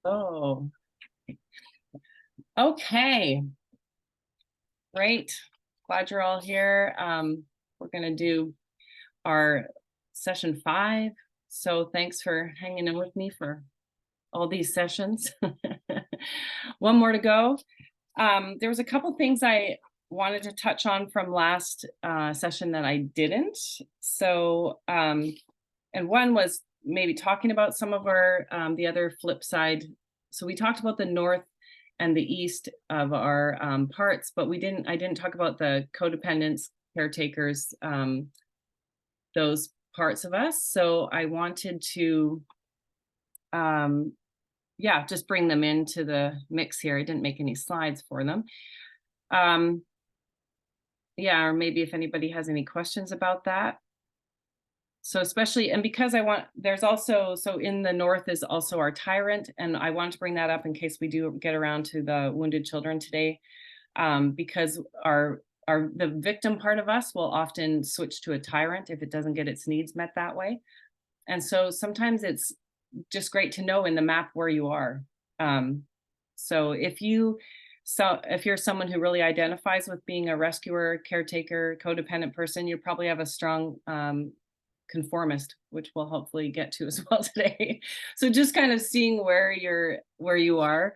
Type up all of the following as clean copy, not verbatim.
Oh, okay, great. Glad you're all here. We're gonna do our session 5. So thanks for hanging in with me for all these sessions. One more to go. There was a couple things I wanted to touch on from last session that I didn't. So, and one was maybe talking about some of our the other flip side. So we talked about the north and the east of our parts, but I didn't talk about the codependents, caretakers, those parts of us. So I wanted to um, yeah, just bring them into the mix here. I didn't make any slides for them. Um, yeah, or maybe if anybody has any questions about that. So especially, and because there's also, so in the north is also our tyrant, and I wanted to bring that up in case we do get around to the wounded children today, because the victim part of us will often switch to a tyrant if it doesn't get its needs met that way. And so sometimes it's just great to know in the map where you are. Um, so if you're someone who really identifies with being a rescuer, caretaker, codependent person, you probably have a strong conformist, which we'll hopefully get to as well today. So just kind of seeing where you are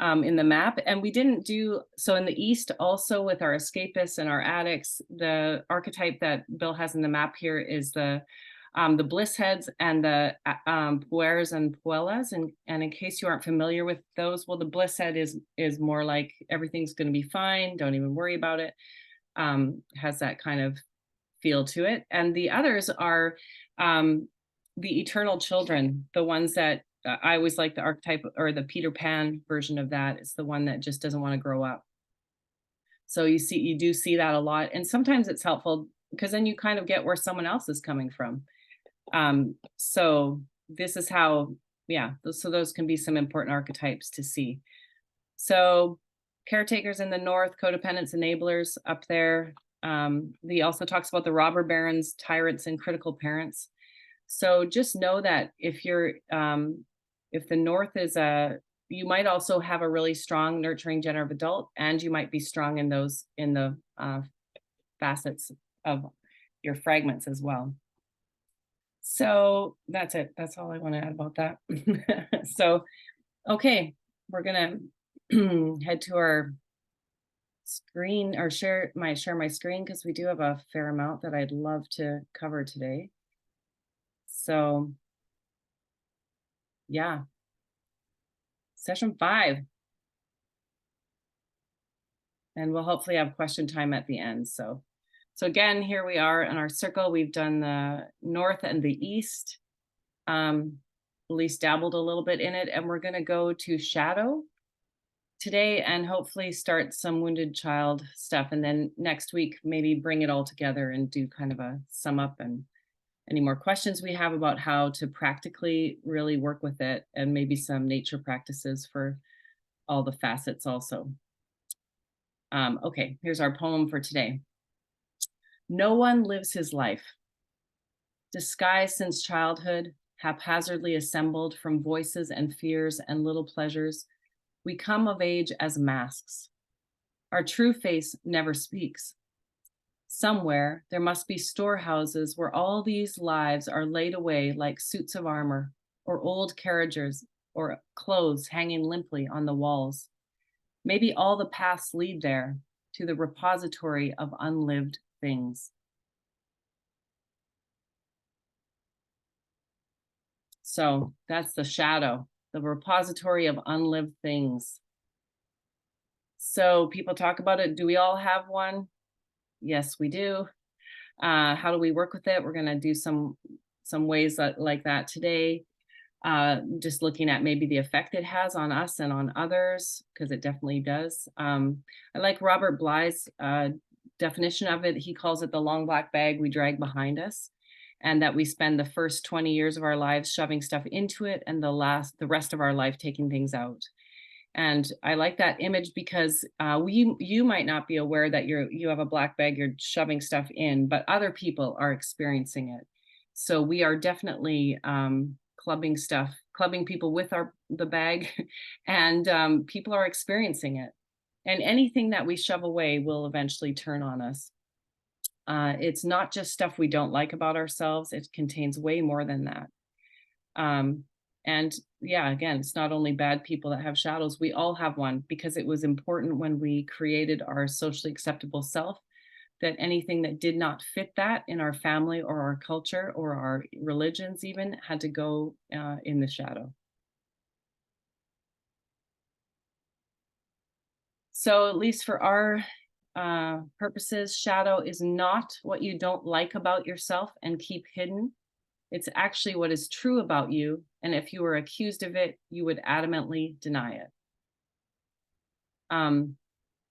in the map. And we didn't do so in the east also with our escapists and our addicts. The archetype that Bill has in the map here is the bliss heads and the puers and puellas. And in case you aren't familiar with those, well, the bliss head is more like everything's going to be fine. Don't even worry about it. Has that kind of feel to it. And the others are the eternal children, the ones that I always like the archetype, or the Peter Pan version of that. It's the one that just doesn't want to grow up. So you do see that a lot. And sometimes it's helpful because then you kind of get where someone else is coming from. So this is how, yeah, so those can be some important archetypes to see. So caretakers in the north, codependents, enablers up there. He also talks about the robber barons, tyrants, and critical parents. So just know that if the north is you might also have a really strong nurturing generative adult, and you might be strong in the facets of your fragments as well. So that's it. That's all I want to add about that. So, okay, we're gonna head to our screen, or share my screen, because we do have a fair amount that I'd love to cover today. So yeah, session 5. And we'll hopefully have question time at the end. So again, here we are in our circle. We've done the north and the east. Elise dabbled a little bit in it, and we're going to go to shadow today and hopefully start some wounded child stuff. And then next week, maybe bring it all together and do kind of a sum up, and any more questions we have about how to practically really work with it, and maybe some nature practices for all the facets also. Okay, here's our poem for today. No one lives his life. Disguised since childhood, haphazardly assembled from voices and fears and little pleasures, we come of age as masks. Our true face never speaks. Somewhere there must be storehouses where all these lives are laid away like suits of armor, or old carriages, or clothes hanging limply on the walls. Maybe all the paths lead there, to the repository of unlived things. So that's the shadow, the repository of unlived things. So people talk about it. Do we all have one? Yes, we do. How do we work with it? We're going to do some ways like that today. Just looking at maybe the effect it has on us and on others, because it definitely does. I like Robert Bly's definition of it. He calls it the long black bag we drag behind us, and that we spend the first 20 years of our lives shoving stuff into it, and the rest of our life taking things out. And I like that image because you might not be aware that you have a black bag you're shoving stuff in, but other people are experiencing it. So we are definitely clubbing stuff, clubbing people with the bag, and people are experiencing it. And anything that we shove away will eventually turn on us. It's not just stuff we don't like about ourselves. It contains way more than that. And yeah, again, it's not only bad people that have shadows. We all have one, because it was important when we created our socially acceptable self that anything that did not fit that in our family or our culture or our religions even had to go in the shadow. So at least for our purposes, shadow is not what you don't like about yourself and keep hidden. It's actually what is true about you. And if you were accused of it, you would adamantly deny it.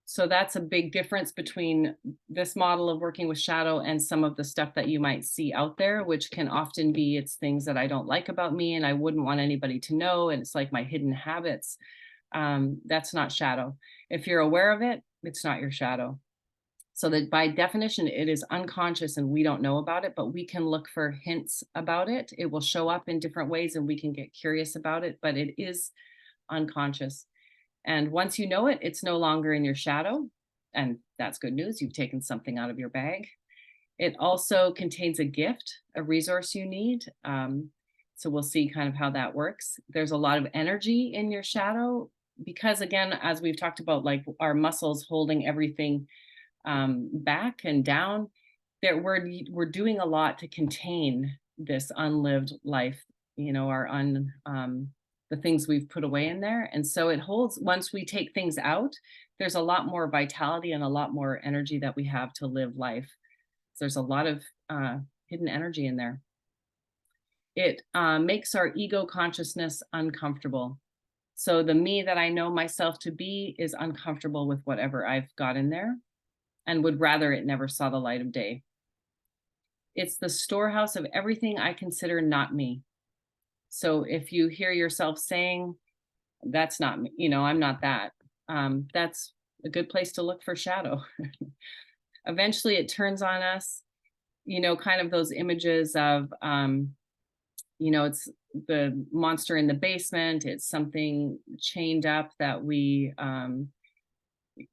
So that's a big difference between this model of working with shadow and some of the stuff that you might see out there, which can often be, it's things that I don't like about me and I wouldn't want anybody to know. And it's like my hidden habits. That's not shadow. If you're aware of it, it's not your shadow. So that by definition, it is unconscious and we don't know about it, but we can look for hints about it. It will show up in different ways and we can get curious about it, but it is unconscious. And once you know it, it's no longer in your shadow. And that's good news. You've taken something out of your bag. It also contains a gift, a resource you need. So we'll see kind of how that works. There's a lot of energy in your shadow because, again, as we've talked about, like our muscles holding everything back and down, that we're doing a lot to contain this unlived life, the things we've put away in there. And so it holds, once we take things out, there's a lot more vitality and a lot more energy that we have to live life. So there's a lot of hidden energy in there. It makes our ego consciousness uncomfortable. So the me that I know myself to be is uncomfortable with whatever I've got in there and would rather it never saw the light of day. It's the storehouse of everything I consider not me. So if you hear yourself saying, that's not me, I'm not that, that's a good place to look for shadow. Eventually it turns on us, kind of those images of, it's the monster in the basement. It's something chained up that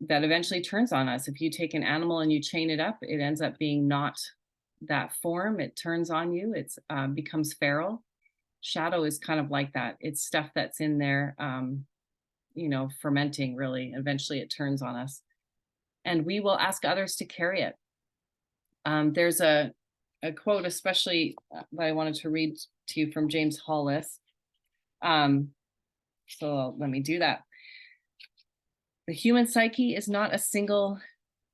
that eventually turns on us. If you take an animal and you chain it up, it ends up being not that form. It turns on you. It becomes feral. Shadow is kind of like that. It's stuff that's in there, fermenting, really. Eventually it turns on us. And we will ask others to carry it. There's a quote, especially that I wanted to read to you from James Hollis. So let me do that. The human psyche is not a single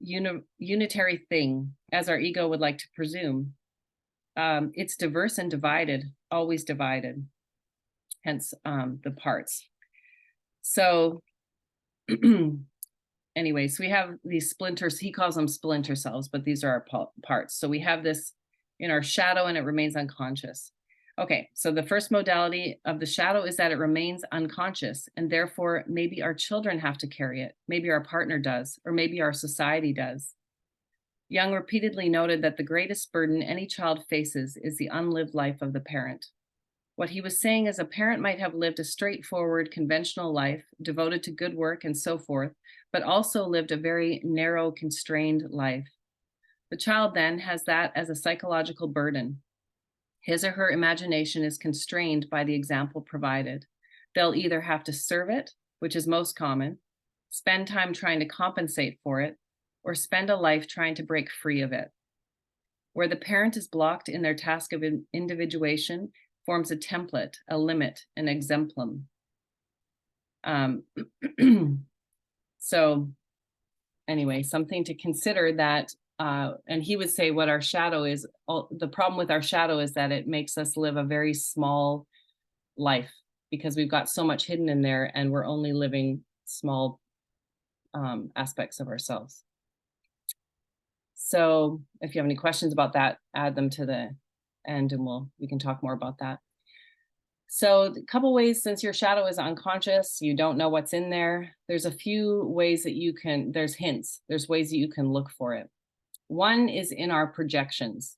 unitary thing, as our ego would like to presume. It's diverse and divided, always divided, hence the parts. So anyway, so we have these splinters. He calls them splinter cells, but these are our parts. So we have this in our shadow and it remains unconscious. Okay, so the first modality of the shadow is that it remains unconscious, and therefore maybe our children have to carry it, maybe our partner does, or maybe our society does. Jung repeatedly noted that the greatest burden any child faces is the unlived life of the parent. What he was saying is a parent might have lived a straightforward, conventional life, devoted to good work and so forth, but also lived a very narrow, constrained life. The child then has that as a psychological burden. His or her imagination is constrained by the example provided. They'll either have to serve it, which is most common, spend time trying to compensate for it, or spend a life trying to break free of it. Where the parent is blocked in their task of individuation, forms a template, a limit, an exemplum. So anyway, something to consider that, and he would say what our shadow is, the problem with our shadow is that it makes us live a very small life because we've got so much hidden in there and we're only living small aspects of ourselves. So if you have any questions about that, add them to the end and we can talk more about that. So a couple ways, since your shadow is unconscious, you don't know what's in there. There's a few ways that there's hints, there's ways that you can look for it. One is in our projections.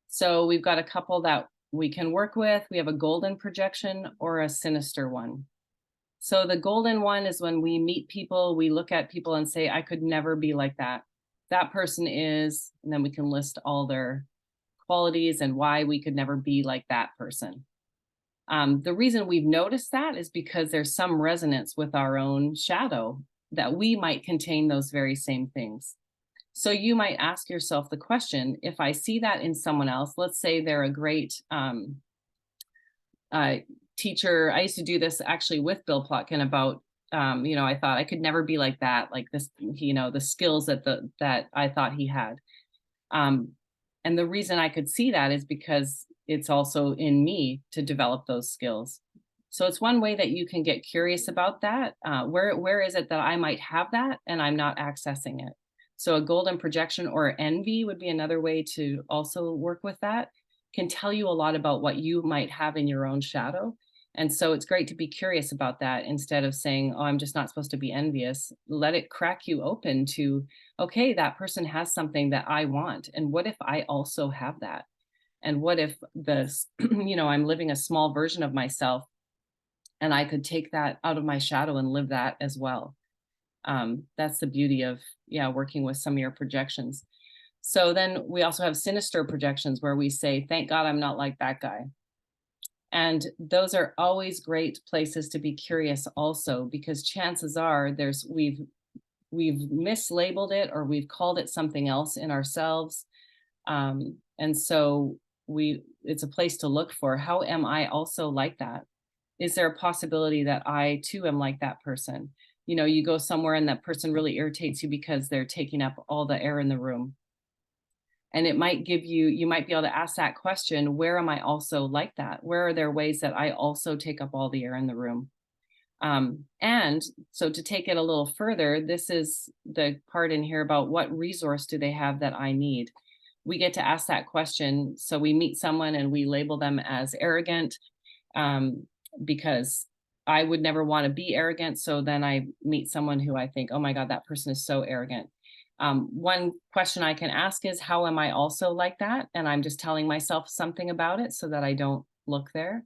So we've got a couple that we can work with. We have a golden projection or a sinister one. So the golden one is when we meet people, we look at people and say, I could never be like that. That person is, and then we can list all their qualities and why we could never be like that person. The reason we've noticed that is because there's some resonance with our own shadow that we might contain those very same things. So you might ask yourself the question, if I see that in someone else, let's say they're a great teacher. I used to do this actually with Bill Plotkin about, I thought I could never be like that, like this, the skills that I thought he had. And the reason I could see that is because it's also in me to develop those skills. So it's one way that you can get curious about that. Where is it that I might have that and I'm not accessing it? So a golden projection or envy would be another way to also work with that. Can tell you a lot about what you might have in your own shadow. And so it's great to be curious about that instead of saying, oh, I'm just not supposed to be envious. Let it crack you open to, okay, that person has something that I want. And what if I also have that? And what if this, I'm living a small version of myself and I could take that out of my shadow and live that as well. That's the beauty of, working with some of your projections. So then we also have sinister projections where we say, thank God I'm not like that guy. And those are always great places to be curious also, because chances are we've mislabeled it or we've called it something else in ourselves. And so it's a place to look for, how am I also like that? Is there a possibility that I too am like that person? You go somewhere and that person really irritates you because they're taking up all the air in the room. And it might you might be able to ask that question, where am I also like that? Where are there ways that I also take up all the air in the room? And so to take it a little further, this is the part in here about what resource do they have that I need? We get to ask that question. So we meet someone and we label them as arrogant, because I would never want to be arrogant. So then I meet someone who I think, oh my God, that person is so arrogant. One question I can ask is, how am I also like that? And I'm just telling myself something about it so that I don't look there.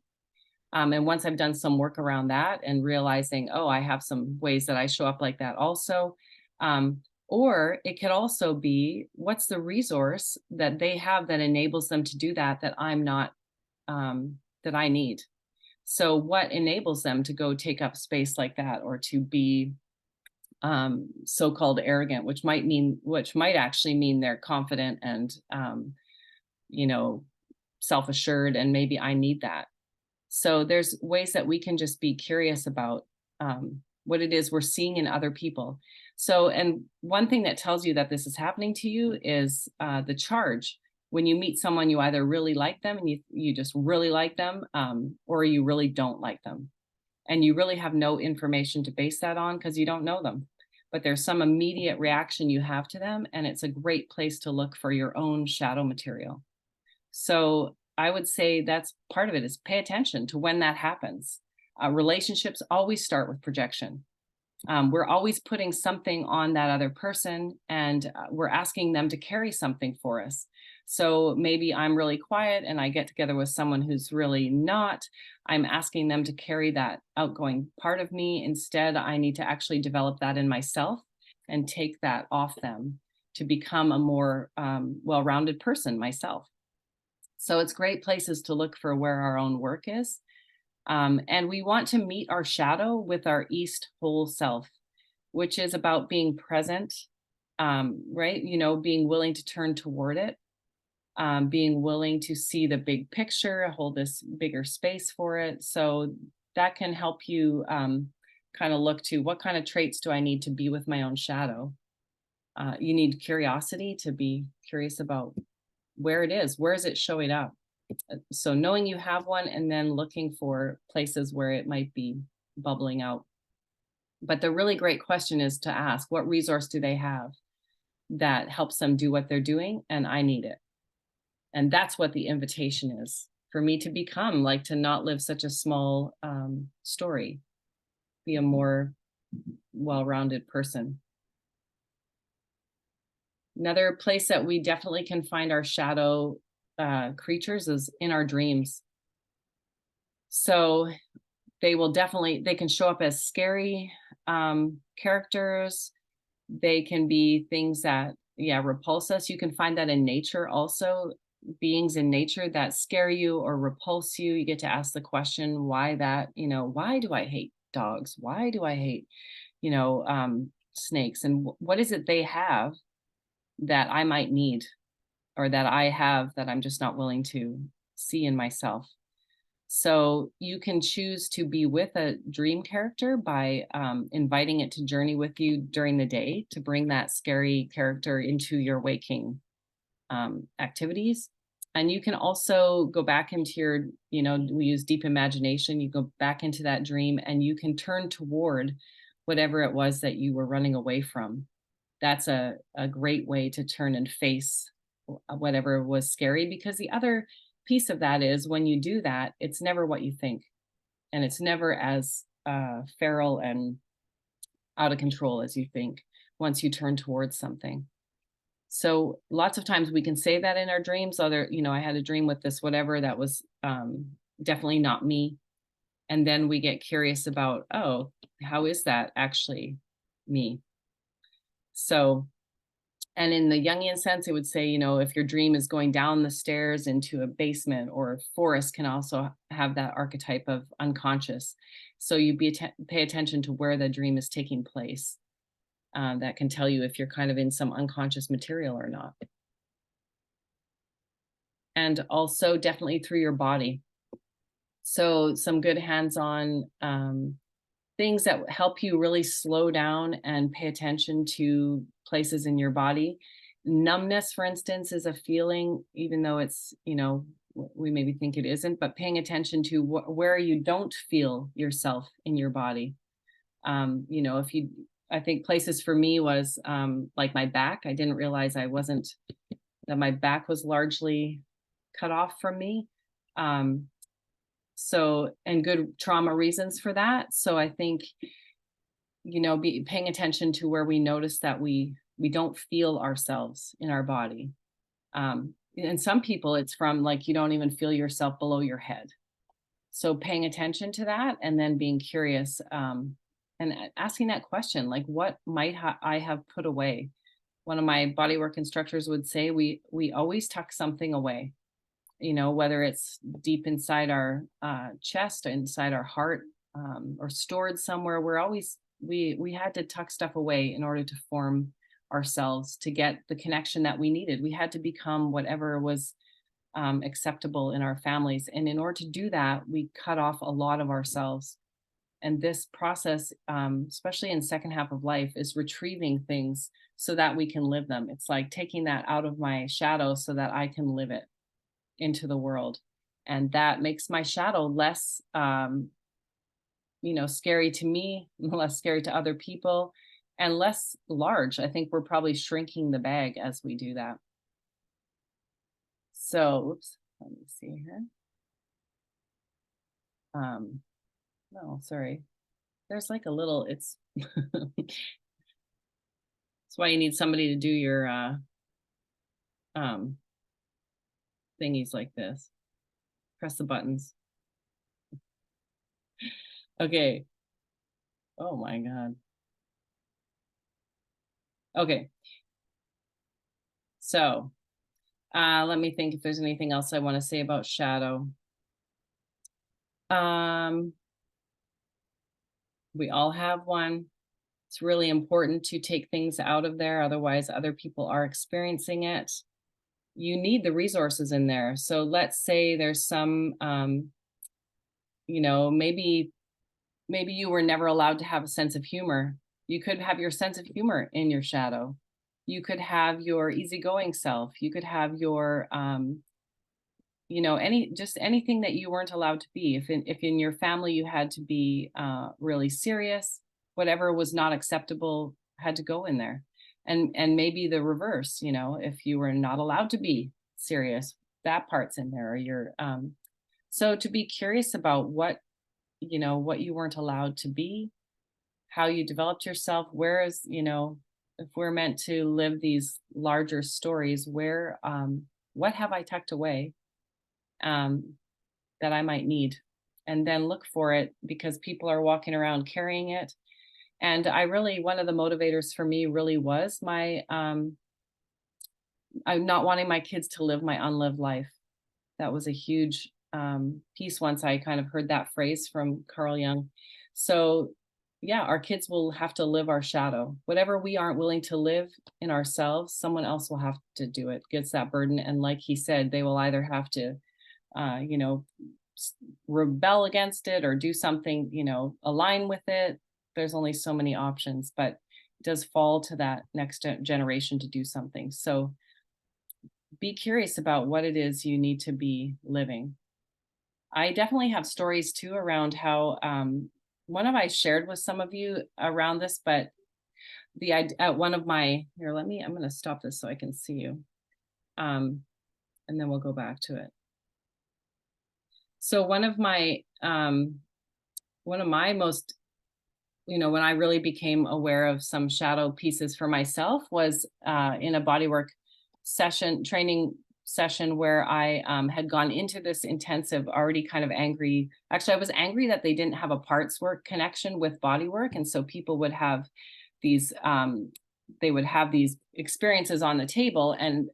And once I've done some work around that and realizing, oh, I have some ways that I show up like that also. Or it could also be, what's the resource that they have that enables them to do that I'm not, that I need? So what enables them to go take up space like that, or to be so-called arrogant, which might actually mean they're confident and, self-assured, and maybe I need that. So there's ways that we can just be curious about what it is we're seeing in other people. So, and one thing that tells you that this is happening to you is the charge. When you meet someone, you either really like them and you just really like them, or you really don't like them. And you really have no information to base that on because you don't know them. But there's some immediate reaction you have to them, and it's a great place to look for your own shadow material. So I would say that's part of it, is pay attention to when that happens. Relationships always start with projection. We're always putting something on that other person, and we're asking them to carry something for us. So maybe I'm really quiet and I get together with someone who's really not. I'm asking them to carry that outgoing part of me. Instead, I need to actually develop that in myself and take that off them to become a more well-rounded person myself. So it's great places to look for where our own work is. And we want to meet our shadow with our East whole self, which is about being present, right? Being willing to turn toward it, being willing to see the big picture, hold this bigger space for it. So that can help you kind of look to, what kind of traits do I need to be with my own shadow? You need curiosity to be curious about where it is showing up. So knowing you have one, and then looking for places where it might be bubbling out. But the really great question is to ask, what resource do they have that helps them do what they're doing? And I need it. And that's what the invitation is for me to become, like, to not live such a small story, be a more well-rounded person. Another place that we definitely can find our shadow creatures is in our dreams. So they can show up as scary characters. They can be things that, yeah, repulse us. You can find that in nature also, beings in nature that scare you or repulse you. You get to ask the question, why that, why do I hate dogs? Why do I hate, snakes? And what is it they have that I might need, or that I have that I'm just not willing to see in myself? So you can choose to be with a dream character by inviting it to journey with you during the day to bring that scary character into your waking activities. And you can also go back into your, we use deep imagination. You go back into that dream and you can turn toward whatever it was that you were running away from. That's a great way to turn and face whatever was scary, because the other piece of that is when you do that, it's never what you think. And it's never as feral and out of control as you think once you turn towards something. So lots of times we can say that in our dreams. I had a dream with this whatever that was definitely not me. And then we get curious about, oh, how is that actually me? So, and in the Jungian sense, it would say, if your dream is going down the stairs into a basement, or forest can also have that archetype of unconscious. So you pay attention to where the dream is taking place. That can tell you if you're kind of in some unconscious material or not. And also definitely through your body. So some good hands-on things that help you really slow down and pay attention to places in your body. Numbness, for instance, is a feeling, even though it's, we maybe think it isn't, but paying attention to where you don't feel yourself in your body. I think places for me was like my back. I didn't realize that my back was largely cut off from me. And good trauma reasons for that. So I think, be paying attention to where we notice that we don't feel ourselves in our body. And some people, it's from like, you don't even feel yourself below your head. So paying attention to that and then being curious, and asking that question, like, what might I have put away? One of my bodywork instructors would say, we always tuck something away, whether it's deep inside our chest, inside our heart, or stored somewhere. We had to tuck stuff away in order to form ourselves, to get the connection that we needed. We had to become whatever was acceptable in our families. And in order to do that, we cut off a lot of ourselves. And this process, especially in second half of life, is retrieving things so that we can live them. It's like taking that out of my shadow so that I can live it into the world. And that makes my shadow less, scary to me, less scary to other people, and less large. I think we're probably shrinking the bag as we do that. So, oops, let me see here. No, sorry. There's like a little, it's that's why you need somebody to do your thingies like this. Press the buttons. Okay. Oh my God. Okay. So let me think if there's anything else I want to say about shadow. We all have one. It's really important to take things out of there. Otherwise, other people are experiencing it. You need the resources in there. So let's say there's some, maybe you were never allowed to have a sense of humor. You could have your sense of humor in your shadow. You could have your easygoing self. You could have your, anything that you weren't allowed to be. If in your family you had to be really serious, whatever was not acceptable had to go in there. And maybe the reverse, if you were not allowed to be serious, that part's in there. Or so to be curious about what you weren't allowed to be, how you developed yourself, if we're meant to live these larger stories, where what have I tucked away that I might need? And then look for it, because people are walking around carrying it. And one of the motivators for me really was I'm not wanting my kids to live my unlived life. That was a huge piece once I kind of heard that phrase from Carl Jung. So, yeah, our kids will have to live our shadow. Whatever we aren't willing to live in ourselves, someone else will have to do it, gets that burden. And like he said, they will either have to, you know, rebel against it or do something, align with it. There's only so many options, but it does fall to that next generation to do something. So be curious about what it is you need to be living. I definitely have stories too around how one of I shared with some of you around this, but one of my here, I'm going to stop this so I can see you, and then we'll go back to it. So one of my most, when I really became aware of some shadow pieces for myself was in a bodywork training session where I had gone into this intensive, already kind of angry. Actually, I was angry that they didn't have a parts work connection with bodywork. And so people would have these, experiences on the table and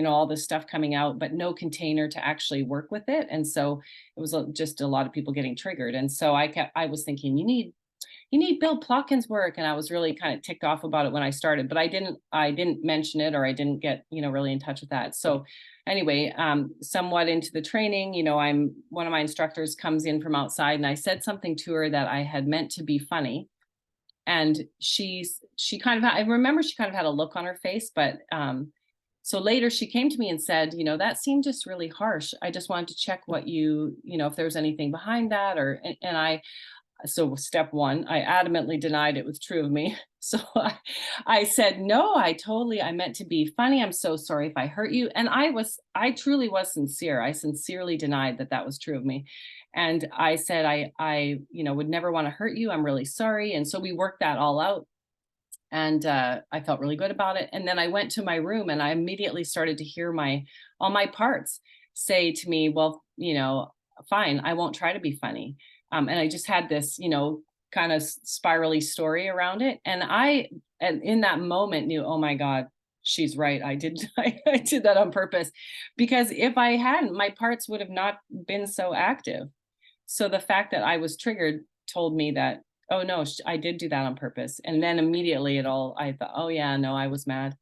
all this stuff coming out, but no container to actually work with it. And so it was just a lot of people getting triggered. And so I was thinking, you need Bill Plotkin's work. And I was really kind of ticked off about it when I started, but I didn't mention it, or I didn't get, really in touch with that. So anyway, somewhat into the training, one of my instructors comes in from outside, and I said something to her that I had meant to be funny. And she kind of, I remember she kind of had a look on her face, but so later she came to me and said, that seemed just really harsh. I just wanted to check what if there was anything behind that, so step one, I adamantly denied it was true of me. So I said, no, I meant to be funny. I'm so sorry if I hurt you. And I truly was sincere. I sincerely denied that was true of me. And I said, I would never want to hurt you. I'm really sorry. And so we worked that all out. And I felt really good about it. And then I went to my room and I immediately started to hear all my parts say to me, well, fine, I won't try to be funny. And I just had this, kind of spirally story around it. And in that moment knew, oh my God, she's right. I did that on purpose, because if I hadn't, my parts would have not been so active. So the fact that I was triggered told me that, oh no, I did do that on purpose. And then immediately I thought, oh yeah, no, I was mad.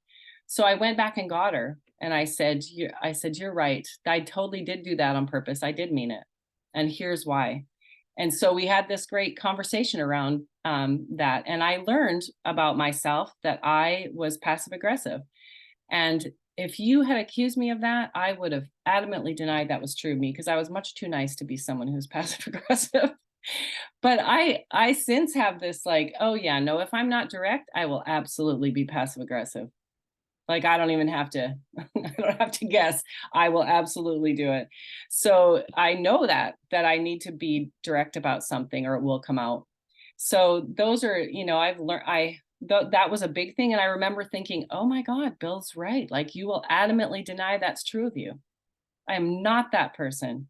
So I went back and got her and I said, you're right. I totally did do that on purpose. I did mean it. And here's why. And so we had this great conversation around that. And I learned about myself that I was passive aggressive. And if you had accused me of that, I would have adamantly denied that was true of me, because I was much too nice to be someone who's passive aggressive. But I since have this oh yeah, no, if I'm not direct, I will absolutely be passive aggressive. Like, I don't even have to, I don't have to guess. I will absolutely do it. So I know that I need to be direct about something or it will come out. So those are, I've learned, that was a big thing. And I remember thinking, oh my God, Bill's right. Like, you will adamantly deny that's true of you. I am not that person.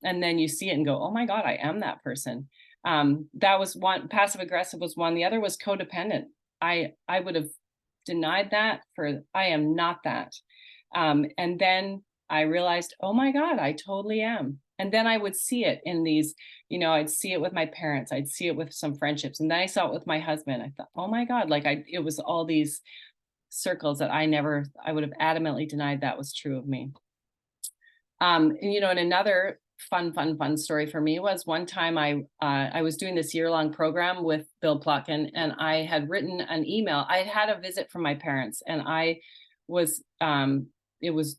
And then you see it and go, oh my God, I am that person. That was one. Passive aggressive was one. The other was codependent. I would have denied that I am not that. And then I realized, oh my God, I totally am. And then I would see it in these, I'd see it with my parents. I'd see it with some friendships. And then I saw it with my husband. I thought, oh my God, it was all these circles that I would have adamantly denied that was true of me. And another fun story for me was one time I was doing this year-long program with Bill Plotkin, and I had written an email. I had a visit from my parents, and it was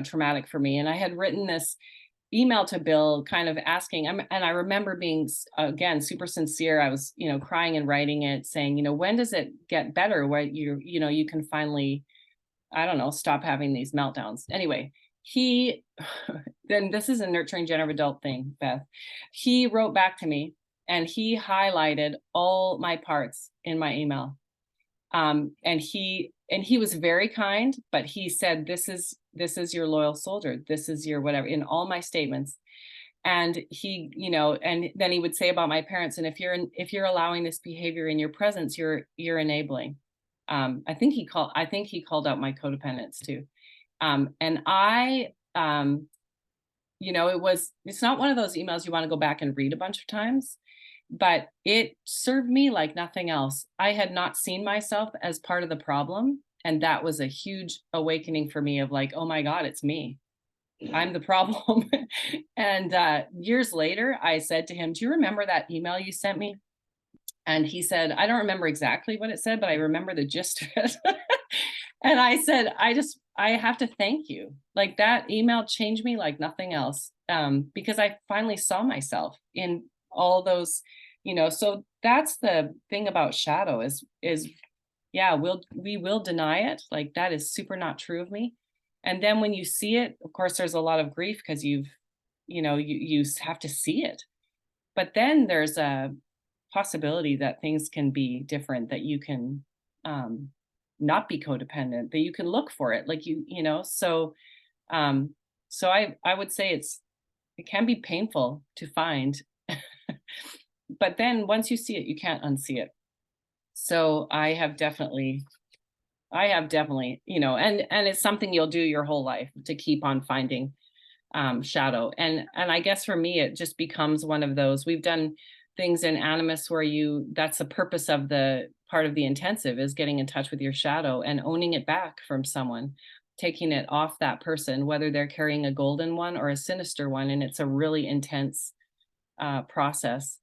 traumatic for me. And I had written this email to Bill kind of asking, and I remember being, again, super sincere. I was, crying and writing it saying, when does it get better where you can finally, I don't know, stop having these meltdowns. Anyway, then this is a nurturing generative adult thing, Beth. He wrote back to me and he highlighted all my parts in my email. And he was very kind, but he said, this is this is your loyal soldier. This is your whatever in all my statements. And he, and then he would say about my parents, and if you're allowing this behavior in your presence, you're enabling. I think he called out my codependence too. And I, it's not one of those emails you want to go back and read a bunch of times, but it served me like nothing else. I had not seen myself as part of the problem. And that was a huge awakening for me of like, oh my God, it's me. I'm the problem. And years later, I said to him, do you remember that email you sent me? And he said, I don't remember exactly what it said, but I remember the gist of it. And I said, I have to thank you. Like that email changed me like nothing else, because I finally saw myself in all those, so that's the thing about shadow is yeah, we will deny it. Like that is super not true of me. And then when you see it, of course, there's a lot of grief because you have to see it. But then there's a possibility that things can be different, that you can not be codependent, that you can look for it. Like so I would say it can be painful to find, but then once you see it, you can't unsee it. So I have definitely, and it's something you'll do your whole life to keep on finding shadow. And I guess for me, it just becomes one of those, we've done things in Animus where that's the purpose of the part of the intensive is getting in touch with your shadow and owning it back from someone, taking it off that person, whether they're carrying a golden one or a sinister one. And it's a really intense process.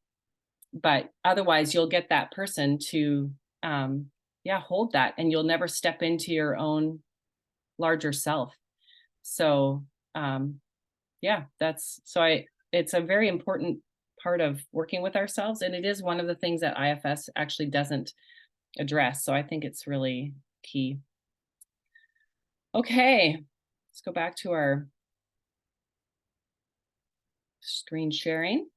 But otherwise you'll get that person to hold that, and you'll never step into your own larger self. So it's a very important part of working with ourselves, and it is one of the things that IFS actually doesn't address. So I think it's really key. Okay, let's go back to our screen sharing.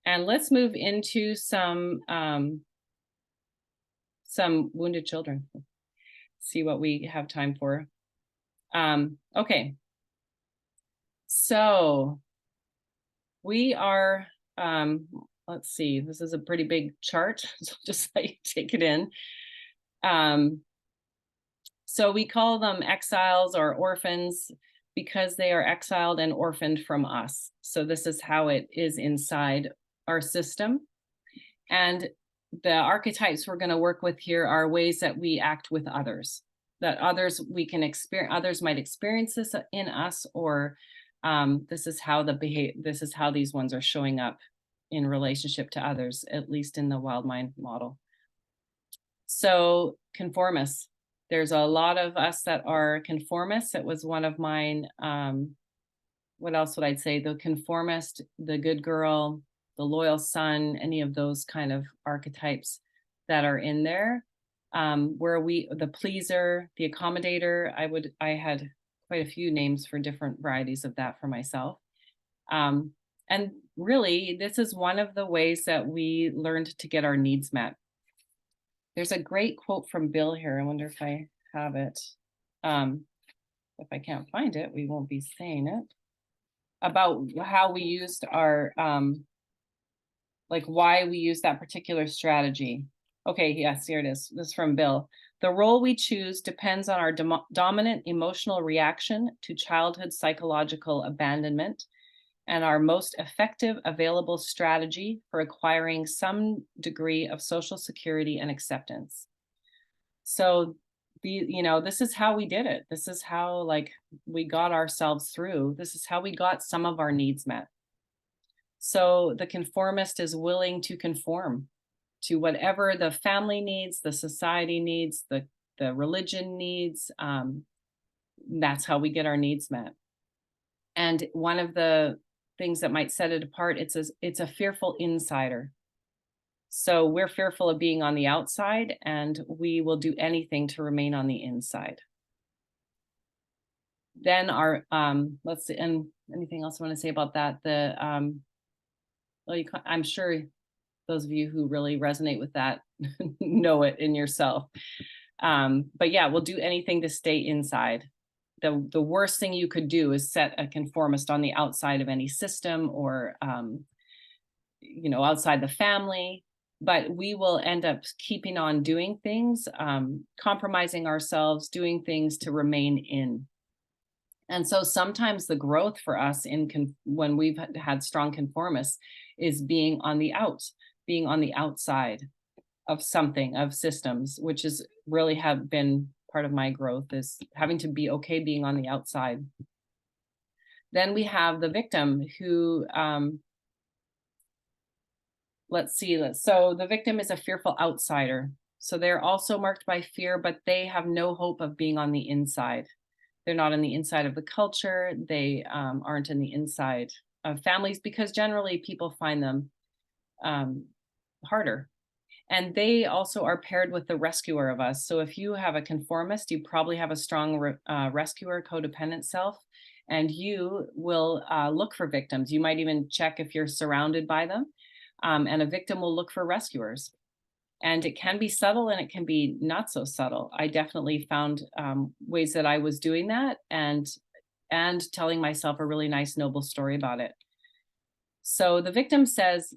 And let's move into some wounded children. See what we have time for. Okay. So we are, let's see, this is a pretty big chart, so just let you take it in. So we call them exiles or orphans because they are exiled and orphaned from us. So this is how it is inside our system. And the archetypes we're going to work with here are ways that we act with others, that others might experience this in us, or this is how these ones are showing up in relationship to others, at least in the wild mind model. So conformists, there's a lot of us that are conformists. It was one of mine. What else would I say? The conformist, the good girl, the loyal son, any of those kind of archetypes that are in there. The pleaser, the accommodator, I had quite a few names for different varieties of that for myself. And really, this is one of the ways that we learned to get our needs met. There's a great quote from Bill here. I wonder if I have it. If I can't find it, we won't be saying it. About how we used our, like why we use that particular strategy. Okay, yes, here it is. This is from Bill. The role we choose depends on our dominant emotional reaction to childhood psychological abandonment and our most effective available strategy for acquiring some degree of social security and acceptance. So this is how we did it. This is how we got ourselves through. This is how we got some of our needs met. So the conformist is willing to conform to whatever the family needs, the society needs, the religion needs. That's how we get our needs met. And one of the things that might set it apart, it's a fearful insider. So we're fearful of being on the outside, and we will do anything to remain on the inside. Then our, let's see, and anything else I want to say about that? I'm sure those of you who really resonate with that know it in yourself. But yeah, we'll do anything to stay inside. the worst thing you could do is set a conformist on the outside of any system, or outside the family. But we will end up keeping on doing things, compromising ourselves, doing things to remain in. And so sometimes the growth for us when we've had strong conformists is being on the outside of something, of systems, which is really have been part of my growth, is having to be okay being on the outside. Then we have the victim who, so the victim is a fearful outsider. So they're also marked by fear, but they have no hope of being on the inside. They're not on the inside of the culture. They aren't in the inside of families, because generally people find them harder. And they also are paired with the rescuer of us. So if you have a conformist, you probably have a strong rescuer, codependent self, and you will look for victims. You might even check if you're surrounded by them. And a victim will look for rescuers. And it can be subtle and it can be not so subtle. I definitely found ways that I was doing that, and telling myself a really nice, noble story about it. So the victim says,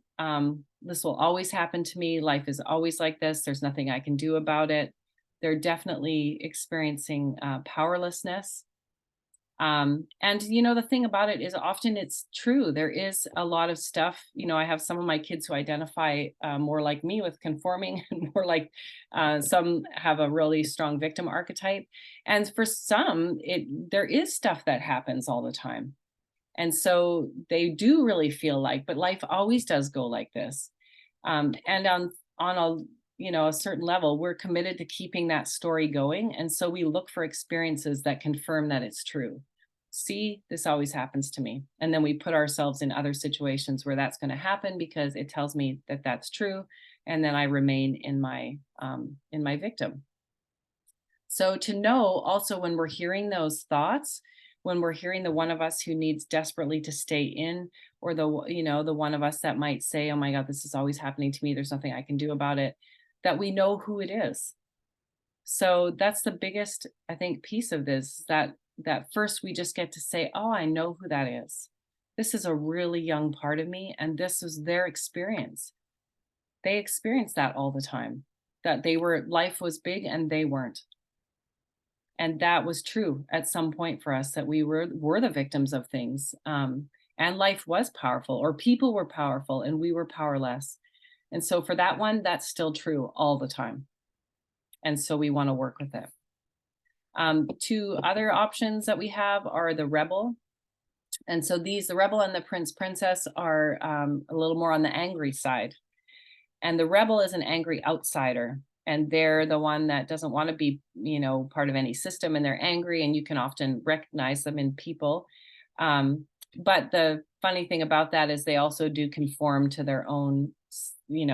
this will always happen to me. Life is always like this. There's nothing I can do about it. They're definitely experiencing powerlessness. And the thing about it is often it's true. There is a lot of stuff, I have some of my kids who identify more like me with conforming, and more like some have a really strong victim archetype. And for some, there is stuff that happens all the time. And so they do really feel but life always does go like this. And on a certain level, we're committed to keeping that story going. And so we look for experiences that confirm that it's true. See, this always happens to me. And then we put ourselves in other situations where that's going to happen, because it tells me that that's true. And then I remain in my victim. So to know also, when we're hearing those thoughts, when we're hearing the one of us who needs desperately to stay in, or the one of us that might say, oh my God, this is always happening to me, there's nothing I can do about it, that we know who it is. So that's the biggest, I think, piece of this, that first we just get to say, oh, I know who that is. This is a really young part of me, and this is their experience. They experience that all the time, that life was big and they weren't. And that was true at some point for us, that we were the victims of things. And life was powerful, or people were powerful and we were powerless. And so for that one, that's still true all the time. And so we want to work with it. Two other options that we have are the rebel. And so the rebel and the princess are a little more on the angry side. And the rebel is an angry outsider. And they're the one that doesn't want to be, part of any system, and they're angry, and you can often recognize them in people. But the funny thing about that is they also do conform to their own,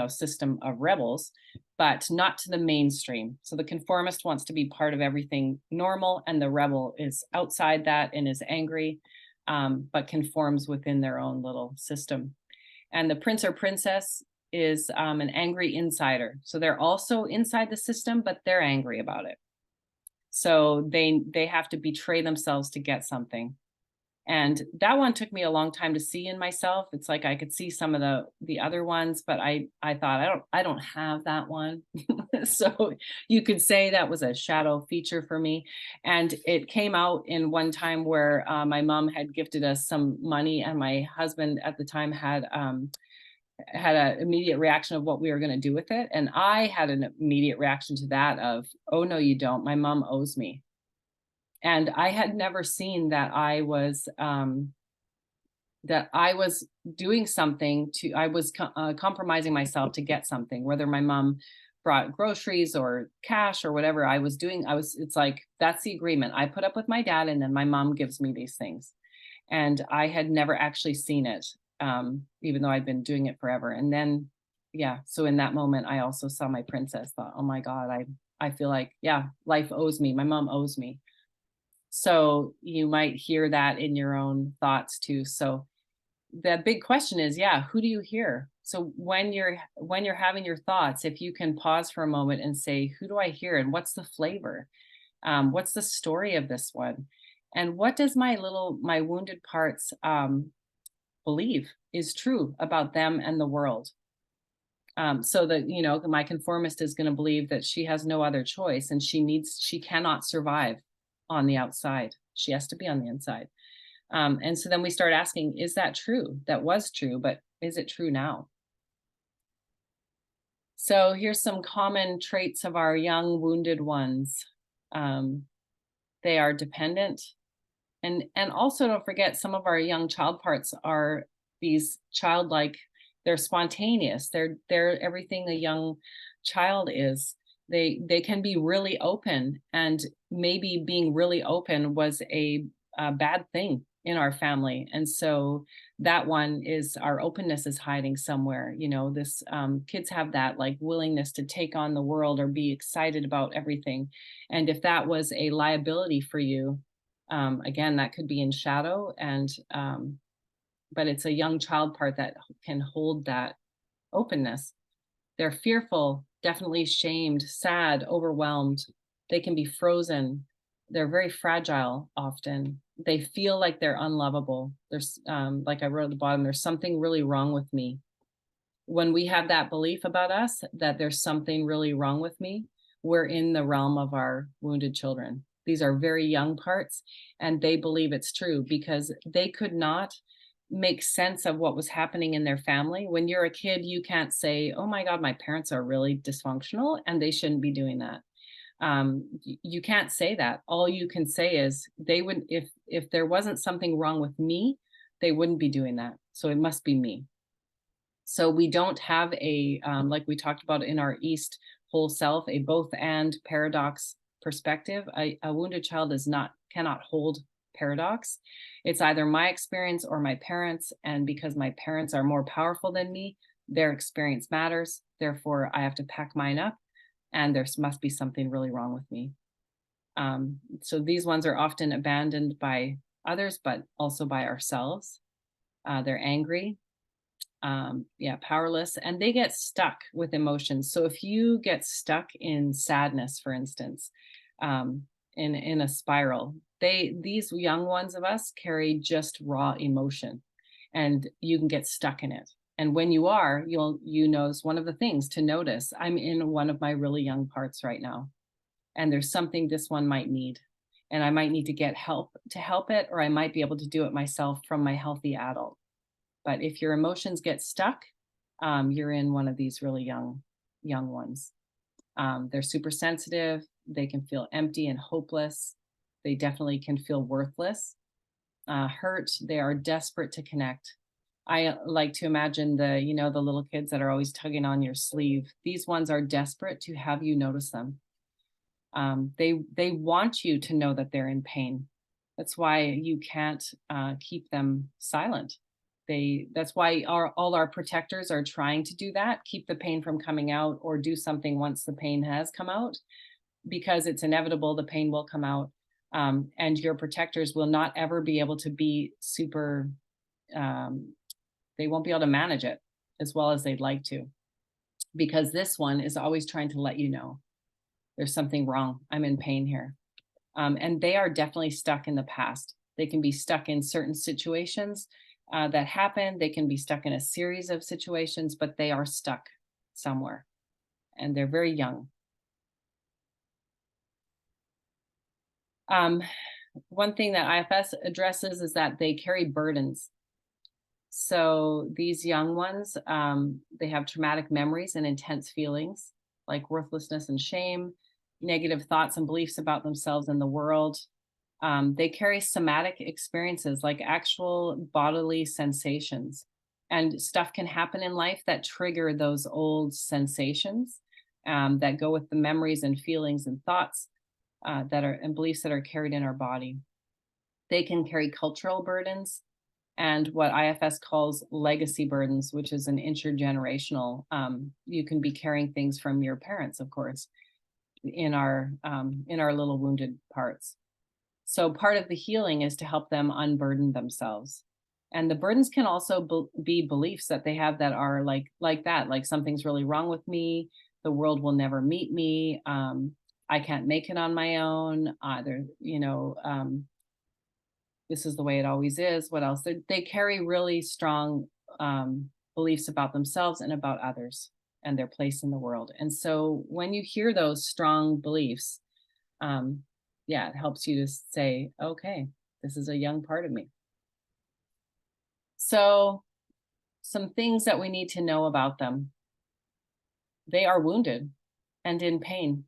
system of rebels, but not to the mainstream. So the conformist wants to be part of everything normal, and the rebel is outside that and is angry, but conforms within their own little system. And the prince or princess is an angry insider. So they're also inside the system, but they're angry about it. So they have to betray themselves to get something. And that one took me a long time to see in myself. It's like I could see some of the other ones, but I thought I don't have that one. So you could say that was a shadow feature for me. And it came out in one time where my mom had gifted us some money, and my husband at the time had an immediate reaction of what we were going to do with it. And I had an immediate reaction to that of, oh, no, you don't. My mom owes me. And I had never seen that I was doing something I was compromising myself to get something, whether my mom brought groceries or cash or whatever I was doing. It's like, that's the agreement. I put up with my dad, and then my mom gives me these things. And I had never actually seen it. Even though I'd been doing it forever. And then, so in that moment, I also saw my princess, thought, oh my God, I feel like, life owes me. My mom owes me. So you might hear that in your own thoughts too. So the big question is, who do you hear? So when you're having your thoughts, if you can pause for a moment and say, who do I hear? And what's the flavor? What's the story of this one? And what does my wounded parts believe is true about them and the world? So that, my conformist is going to believe that she has no other choice and she cannot survive on the outside. She has to be on the inside. And so then we start asking, is that true? That was true, but is it true now? So here's some common traits of our young wounded ones. They are dependent. And also don't forget, some of our young child parts are these childlike, they're spontaneous. They're everything a young child is. They can be really open, and maybe being really open was a bad thing in our family. And so that one is, our openness is hiding somewhere. This kids have that like willingness to take on the world or be excited about everything. And if that was a liability for you, again, that could be in shadow, but it's a young child part that can hold that openness. They're fearful, definitely shamed, sad, overwhelmed. They can be frozen. They're very fragile often. They feel like they're unlovable. There's, like I wrote at the bottom, there's something really wrong with me. When we have that belief about us, that there's something really wrong with me, we're in the realm of our wounded children. These are very young parts, and they believe it's true because they could not make sense of what was happening in their family. When you're a kid, you can't say, oh my God, my parents are really dysfunctional and they shouldn't be doing that. You can't say that. All you can say is they would, if there wasn't something wrong with me, they wouldn't be doing that. So it must be me. So we don't have like we talked about in our East whole self, a both and paradox perspective. A wounded child cannot hold paradox. It's either my experience or my parents. And because my parents are more powerful than me, their experience matters. Therefore, I have to pack mine up, and there must be something really wrong with me. So these ones are often abandoned by others, but also by ourselves. They're angry, powerless, and they get stuck with emotions. So if you get stuck in sadness, for instance, in a spiral, these young ones of us carry just raw emotion, and you can get stuck in it. And when you are, you notice one of the things to notice, I'm in one of my really young parts right now, and there's something this one might need, and I might need to get help to help it, or I might be able to do it myself from my healthy adult. But if your emotions get stuck, you're in one of these really young ones. They're super sensitive. They can feel empty and hopeless. They definitely can feel worthless, hurt. They are desperate to connect. I like to imagine the little kids that are always tugging on your sleeve. These ones are desperate to have you notice them. They want you to know that they're in pain. That's why you can't keep them silent. That's why all our protectors are trying to do that, keep the pain from coming out, or do something once the pain has come out, because it's inevitable the pain will come out. And your protectors will not ever be able to be super, they won't be able to manage it as well as they'd like to, because this one is always trying to let you know there's something wrong. I'm in pain here. And they are definitely stuck in the past. They can be stuck in certain situations that happen. They can be stuck in a series of situations, but they are stuck somewhere, and they're very young. One thing that IFS addresses is that they carry burdens. So these young ones, they have traumatic memories and intense feelings like worthlessness and shame, negative thoughts and beliefs about themselves and the world. They carry somatic experiences like actual bodily sensations, and stuff can happen in life that trigger those old sensations that go with the memories and feelings and thoughts and beliefs that are carried in our body. They can carry cultural burdens and what IFS calls legacy burdens, which is an intergenerational. You can be carrying things from your parents, of course, in our little wounded parts. So part of the healing is to help them unburden themselves. And the burdens can also be beliefs that they have that are like that, like something's really wrong with me. The world will never meet me. I can't make it on my own. this is the way it always is. What else? They carry really strong beliefs about themselves and about others and their place in the world. And so when you hear those strong beliefs, um, yeah, it helps you to say, okay, this is a young part of me. So some things that we need to know about them. They are wounded and in pain.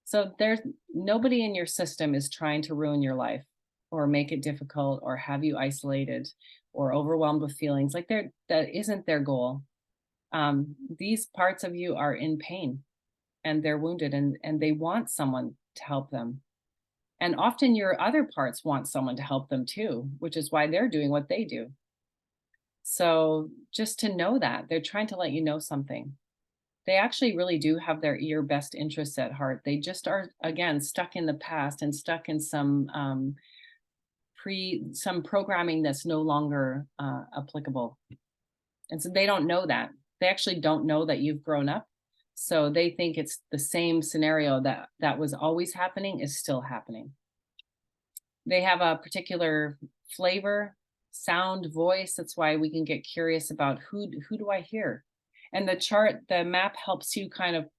So there's nobody in your system is trying to ruin your life or make it difficult or have you isolated or overwhelmed with feelings. Like that isn't their goal. These parts of you are in pain and they're wounded and they want someone to help them. And often your other parts want someone to help them too, which is why they're doing what they do. So just to know that they're trying to let you know something. They actually really do have your best interests at heart. They just are, again, stuck in the past and stuck in some programming that's no longer applicable. And so they don't know that. They actually don't know that you've grown up. So they think it's the same scenario that was always happening is still happening. They have a particular flavor, sound, voice. That's why we can get curious about who do I hear? And the map helps you kind of,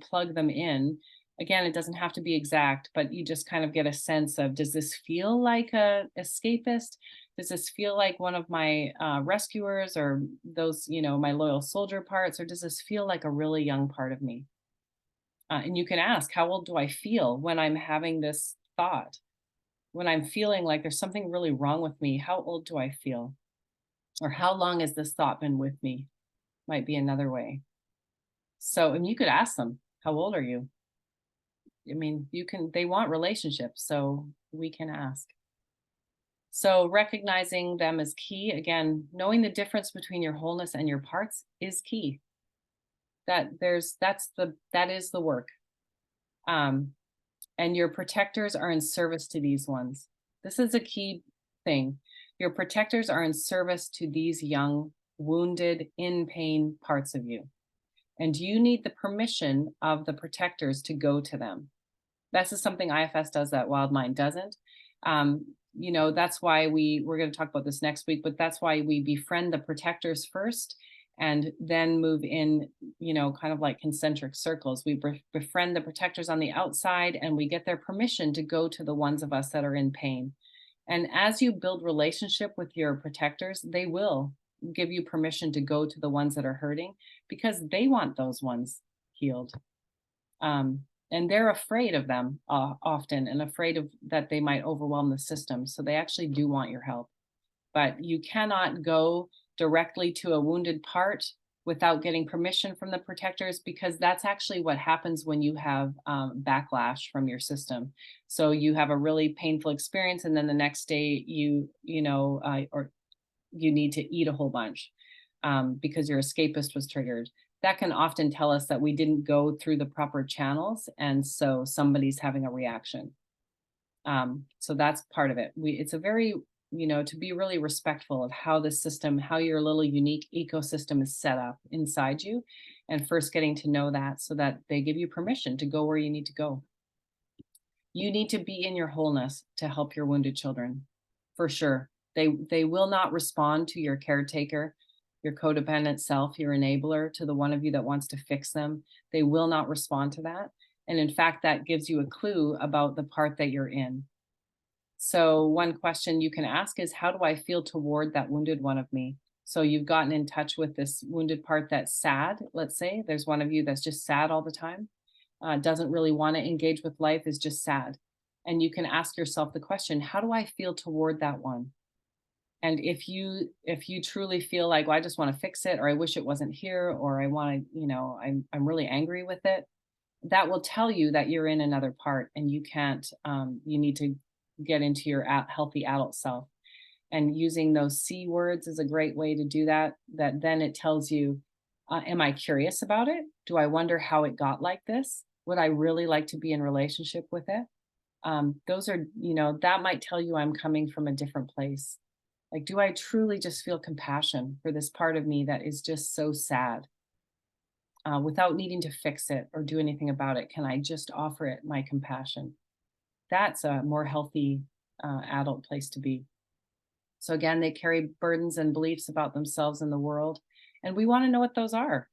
plug them in. Again, it doesn't have to be exact, but you just kind of get a sense of, does this feel like a escapist? Does this feel like one of my rescuers or those, my loyal soldier parts? Or does this feel like a really young part of me? And you can ask, how old do I feel when I'm having this thought? When I'm feeling like there's something really wrong with me, how old do I feel? Or how long has this thought been with me? Might be another way. So, and you could ask them, how old are you? I mean, they want relationships, so we can ask. So recognizing them is key. Again, knowing the difference between your wholeness and your parts is key. That is the work. And your protectors are in service to these ones. This is a key thing. Your protectors are in service to these young, wounded, in pain parts of you. And you need the permission of the protectors to go to them. This is something IFS does that Wild Mind doesn't. That's why we're going to talk about this next week, but that's why we befriend the protectors first and then move in, kind of like concentric circles. We befriend the protectors on the outside and we get their permission to go to the ones of us that are in pain. And as you build relationship with your protectors, they will give you permission to go to the ones that are hurting because they want those ones healed. And they're afraid of them often and afraid of that they might overwhelm the system. So they actually do want your help. But you cannot go directly to a wounded part without getting permission from the protectors, because that's actually what happens when you have backlash from your system. So you have a really painful experience, and then the next day or you need to eat a whole bunch because your escapist was triggered. That can often tell us that we didn't go through the proper channels, and so somebody's having a reaction. So that's part of it. It's a very, to be really respectful of how the system, how your little unique ecosystem is set up inside you, and first getting to know that so that they give you permission to go where you need to go. You need to be in your wholeness to help your wounded children, for sure. They will not respond to your caretaker, your codependent self, your enabler, to the one of you that wants to fix them. They will not respond to that. And in fact, that gives you a clue about the part that you're in. So one question you can ask is, how do I feel toward that wounded one of me? So you've gotten in touch with this wounded part that's sad. Let's say there's one of you that's just sad all the time, doesn't really want to engage with life, is just sad. And you can ask yourself the question, how do I feel toward that one? And if you truly feel like, well, I just want to fix it, or I wish it wasn't here, or I want to, I'm really angry with it, that will tell you that you're in another part and you can't, you need to get into your healthy adult self. And using those C words is a great way to do that. That then it tells you, am I curious about it? Do I wonder how it got like this? Would I really like to be in relationship with it? Those are, that might tell you I'm coming from a different place. Like, do I truly just feel compassion for this part of me that is just so sad? Without needing to fix it or do anything about it, can I just offer it my compassion? That's a more healthy adult place to be. So again, they carry burdens and beliefs about themselves and the world. And we want to know what those are.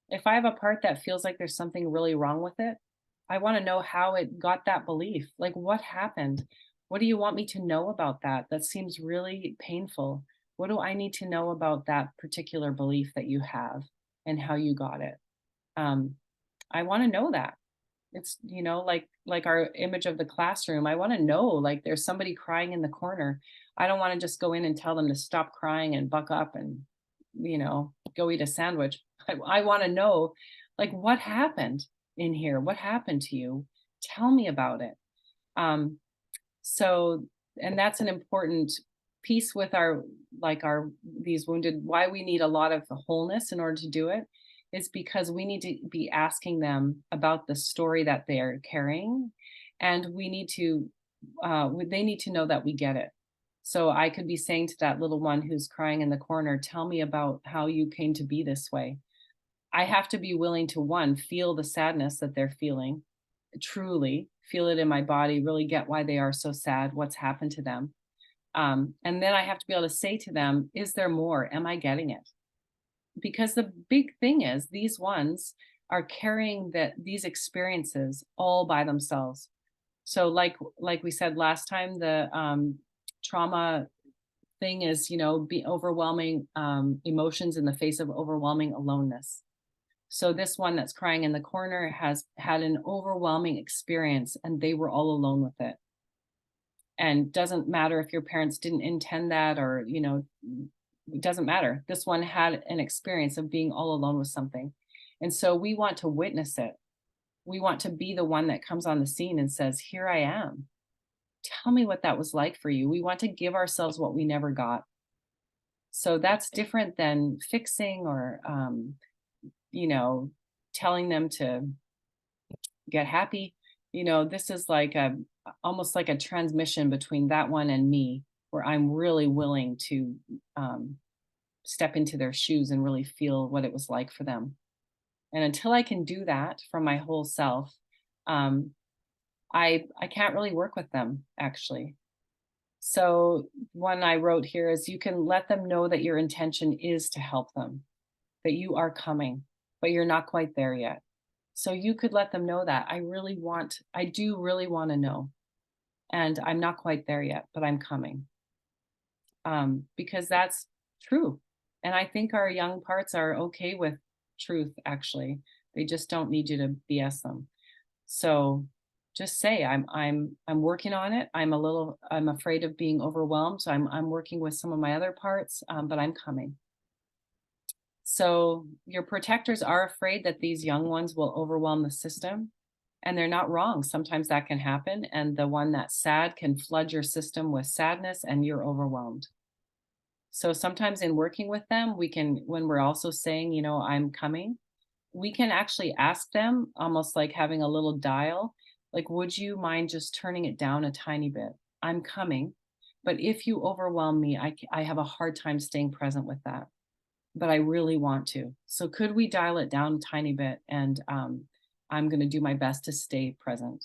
If I have a part that feels like there's something really wrong with it, I want to know how it got that belief. Like, what happened? What do you want me to know about that? That seems really painful. What do I need to know about that particular belief that you have and how you got it? Um, I want to know that. It's, like our image of the classroom. I want to know, like, there's somebody crying in the corner. I don't want to just go in and tell them to stop crying and buck up and, go eat a sandwich. I want to know, like, what happened in here? What happened to you? Tell me about it. Um, so, and that's an important piece with these wounded, why we need a lot of wholeness in order to do it is because we need to be asking them about the story that they're carrying. And we need to, they need to know that we get it. So I could be saying to that little one who's crying in the corner, tell me about how you came to be this way. I have to be willing to, one, feel the sadness that they're feeling, truly feel it in my body, really get why they are so sad, what's happened to them. And then I have to be able to say to them, is there more? Am I getting it? Because the big thing is these ones are carrying these experiences all by themselves. So like we said last time, the trauma thing is, be overwhelming emotions in the face of overwhelming aloneness. So this one that's crying in the corner has had an overwhelming experience and they were all alone with it. And doesn't matter if your parents didn't intend that or, it doesn't matter. This one had an experience of being all alone with something. And so we want to witness it. We want to be the one that comes on the scene and says, here I am. Tell me what that was like for you. We want to give ourselves what we never got. So that's different than fixing or, telling them to get happy. This is like almost like a transmission between that one and me, where I'm really willing to step into their shoes and really feel what it was like for them. And until I can do that from my whole self, I can't really work with them, actually. So one I wrote here is, you can let them know that your intention is to help them, that you are coming, but you're not quite there yet. So you could let them know that I do really want to know. And I'm not quite there yet, but I'm coming. Because that's true. And I think our young parts are okay with truth, actually. They just don't need you to BS them. So just say, I'm working on it. I'm afraid of being overwhelmed. So I'm working with some of my other parts, but I'm coming. So your protectors are afraid that these young ones will overwhelm the system, and they're not wrong. Sometimes that can happen. And the one that's sad can flood your system with sadness and you're overwhelmed. So sometimes in working with them, when we're also saying, I'm coming, we can actually ask them, almost like having a little dial, like, would you mind just turning it down a tiny bit? I'm coming. But if you overwhelm me, I have a hard time staying present with that. But I really want to. So could we dial it down a tiny bit? And I'm going to do my best to stay present.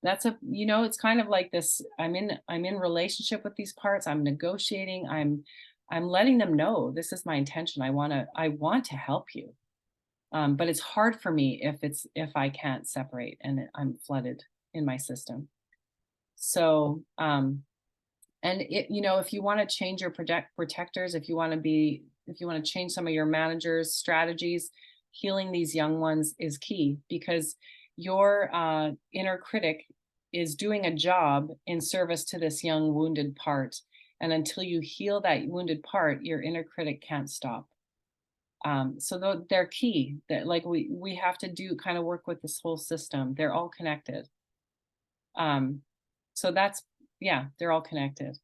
That's it's kind of like this. I'm in relationship with these parts. I'm negotiating. I'm letting them know this is my intention. I want to help you. But it's hard for me if I can't separate and I'm flooded in my system. So, and if you want to change your protectors, if you want to change some of your managers' strategies, healing these young ones is key, because your inner critic is doing a job in service to this young wounded part. And until you heal that wounded part, your inner critic can't stop. So they're key, that like we have to do kind of work with this whole system. They're all connected. So that's, yeah, they're all connected.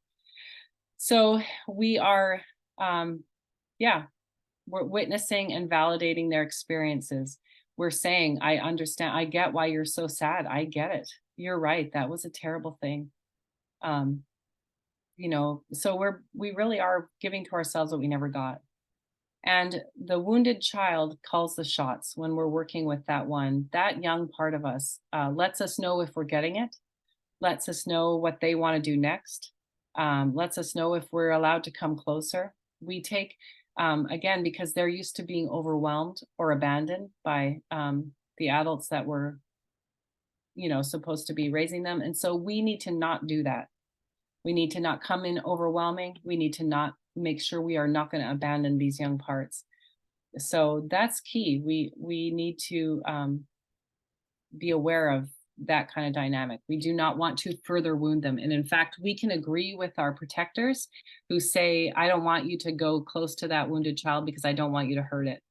So we are, we're witnessing and validating their experiences. We're saying, I understand, I get why you're so sad. I get it. You're right. That was a terrible thing. So we really are giving to ourselves what we never got. And the wounded child calls the shots when we're working with that young part of us, lets us know if we're getting it, lets us know what they want to do next. lets us know if we're allowed to come closer. We take, again, because they're used to being overwhelmed or abandoned by the adults that were, supposed to be raising them. And so we need to not do that. We need to not come in overwhelming. We need to not make sure we are not going to abandon these young parts. So that's key. We need to be aware of that kind of dynamic. We do not want to further wound them. And in fact, we can agree with our protectors who say, I don't want you to go close to that wounded child because I don't want you to hurt it.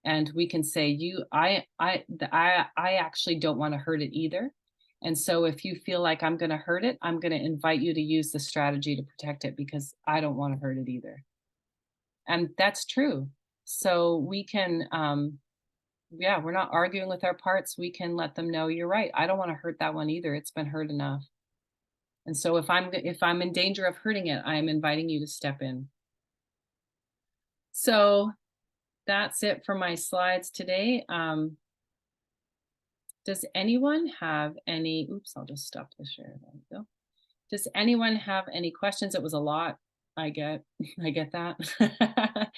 And we can say, I actually don't want to hurt it either. And so if you feel like I'm going to hurt it, I'm going to invite you to use the strategy to protect it because I don't want to hurt it either. And that's true. So we can, we're not arguing with our parts. We can let them know, you're right. I don't want to hurt that one either. It's been hurt enough. And so if I'm in danger of hurting it, I am inviting you to step in. So that's it for my slides today. Does anyone have any, oops, I'll just stop the share. There we go. Does anyone have any questions? It was a lot. I get that.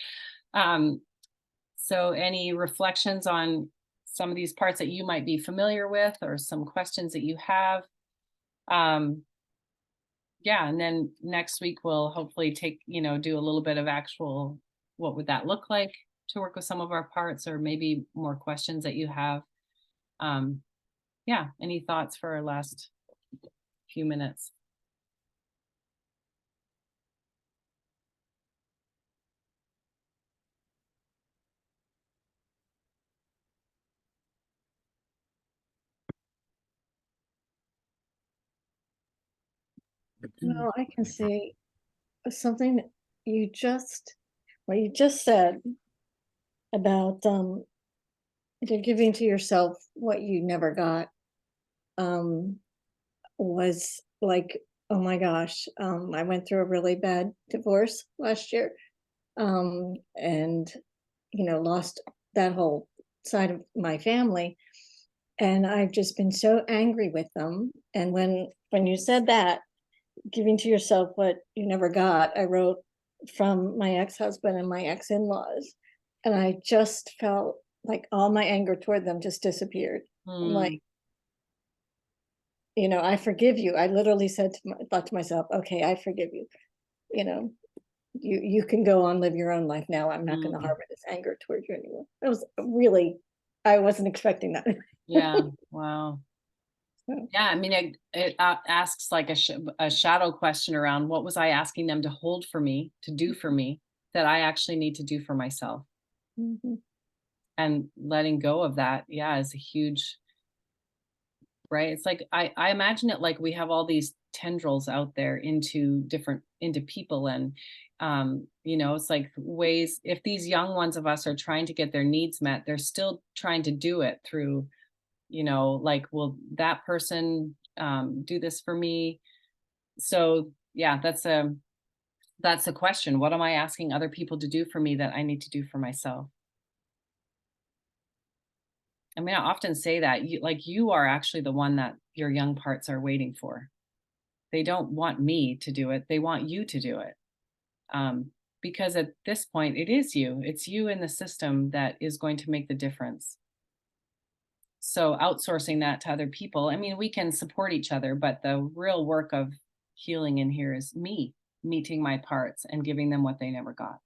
So any reflections on some of these parts that you might be familiar with or some questions that you have? Yeah, and then next week we'll hopefully do a little bit of actual, what would that look like to work with some of our parts, or maybe more questions that you have. Yeah, any thoughts for our last few minutes? Well, I can say something what you just said about giving to yourself what you never got was like, oh my gosh, I went through a really bad divorce last year, and lost that whole side of my family, and I've just been so angry with them. And when you said that, giving to yourself what you never got, I wrote from my ex-husband and my ex-in-laws, and I just felt like all my anger toward them just disappeared. I'm like, I forgive you. I literally thought to myself, okay, I forgive you. You can go on, live your own life now. I'm not going to harbor this anger toward you anymore. It was really, I wasn't expecting that. Yeah. Wow. Yeah, I mean, it asks like a shadow question around, what was I asking them to hold for me, to do for me, that I actually need to do for myself? And letting go of that, yeah, is a huge, right? It's like, I imagine it like we have all these tendrils out there into people. And, it's like ways, if these young ones of us are trying to get their needs met, they're still trying to do it through, like, will that person do this for me? So yeah, that's a question. What am I asking other people to do for me that I need to do for myself? I mean, I often say that you are actually the one that your young parts are waiting for. They don't want me to do it. They want you to do it. Because at this point, it is you. It's you in the system that is going to make the difference. So outsourcing that to other people, I mean, we can support each other, but the real work of healing in here is me meeting my parts and giving them what they never got.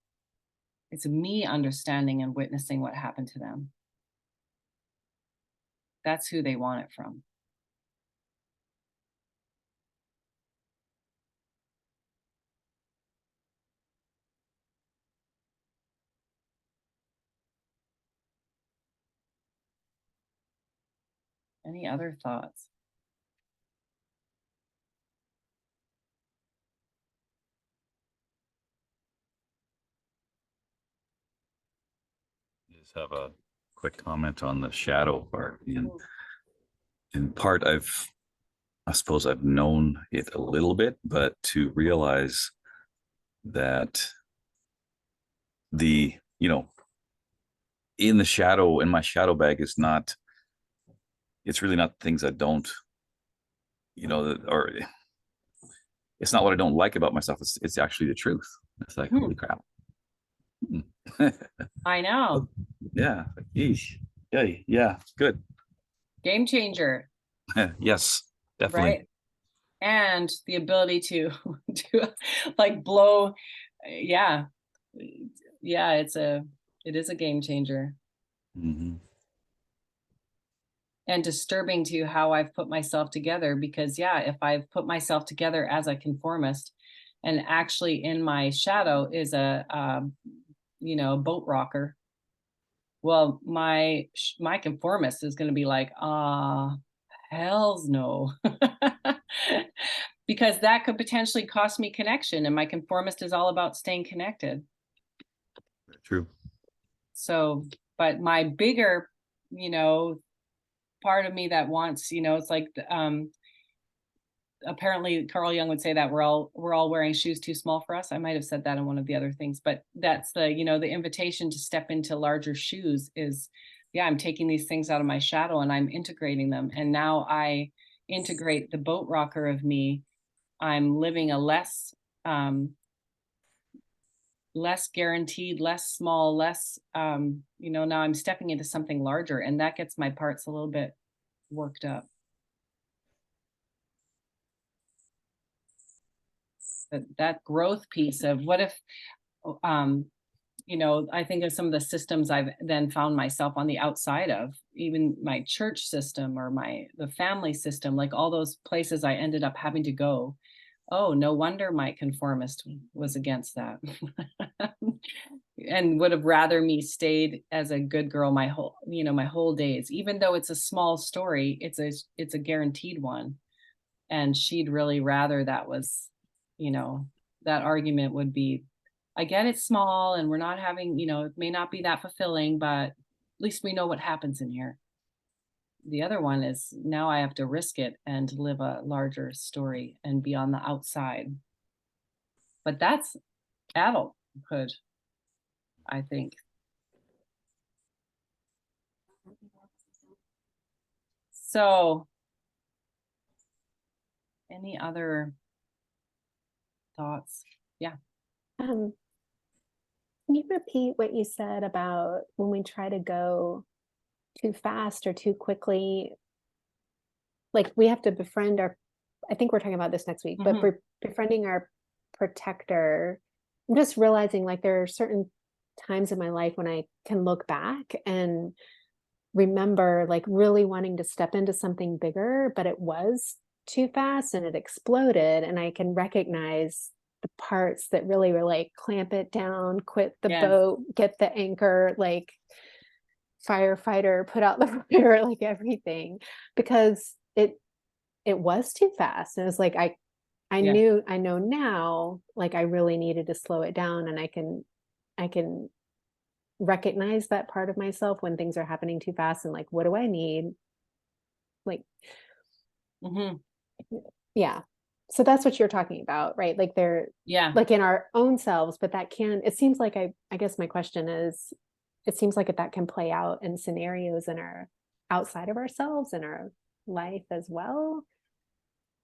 It's me understanding and witnessing what happened to them. That's who they want it from. Any other thoughts? Just have a quick comment on the shadow part. In part, I suppose I've known it a little bit, but to realize that in my shadow bag is not, it's really not things that don't, or it's not what I don't like about myself. It's actually the truth. It's like, holy crap. I know. Yeah. Yeesh. Yeah. Good. Game changer, Yes, definitely. right? And the ability to like blow, yeah. Yeah, it is a game changer. Mhm. And disturbing to how I've put myself together, because yeah, if I've put myself together as a conformist, and actually in my shadow is a boat rocker, well, my conformist is going to be like, hells no. Because that could potentially cost me connection, and my conformist is all about staying connected. True. So, but my bigger, part of me that wants, it's like, apparently Carl Jung would say that we're all wearing shoes too small for us. I might have said that in one of the other things, but that's the, the invitation to step into larger shoes is, yeah, I'm taking these things out of my shadow and I'm integrating them. And now I integrate the boat rocker of me. I'm living a less guaranteed, less small, less, now I'm stepping into something larger, and that gets my parts a little bit worked up. That growth piece of what if, I think of some of the systems I've then found myself on the outside of, even my church system or the family system, like all those places I ended up having to go. Oh, no wonder my conformist was against that. And would have rather me stayed as a good girl my whole days, even though it's a small story, it's a guaranteed one. And she'd really rather that was, that argument would be, I get it's small and we're not having, it may not be that fulfilling, but at least we know what happens in here. The other one is now I have to risk it and live a larger story and be on the outside. But that's adulthood, I think. So, any other thoughts? Yeah. Can you repeat what you said about when we try to go too fast or too quickly? Like we have to befriend I think we're talking about this next week, but befriending our protector. I'm just realizing like there are certain times in my life when I can look back and remember like really wanting to step into something bigger, but it was too fast and it exploded. And I can recognize the parts that really were like clamp it down, quit the boat, get the anchor, like firefighter, put out the fire, like everything, because it was too fast. And it was like I know now, like I really needed to slow it down, and I can recognize that part of myself when things are happening too fast, and like, what do I need? Like, yeah. So that's what you're talking about, right? Like they're like in our own selves, but it seems like I guess my question is, it seems like that can play out in scenarios in our outside of ourselves in our life as well.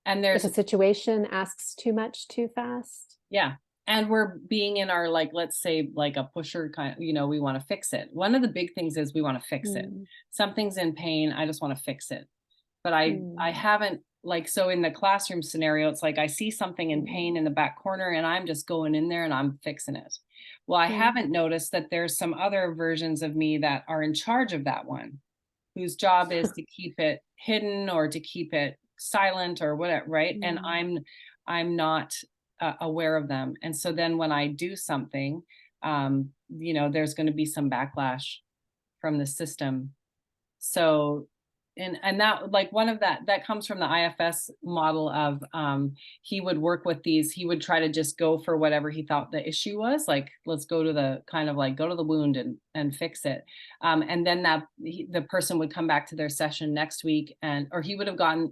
And there's if a situation asks too much too fast. Yeah. And we're being in our, like, let's say like a pusher kind of, we want to fix it. One of the big things is we want to fix it. Something's in pain. I just want to fix it. But I haven't, like, so in the classroom scenario, it's like I see something in pain in the back corner and I'm just going in there and I'm fixing it. Well, I haven't noticed that there's some other versions of me that are in charge of that one, whose job is to keep it hidden or to keep it silent or whatever, right? And I'm not aware of them. And so then when I do something, there's going to be some backlash from the system. So and that, like, one of that comes from the IFS model of he would work with these, he would try to just go for whatever he thought the issue was, like, let's go to the kind of like go to the wound and fix it. And then the person would come back to their session next week, or he would have gotten,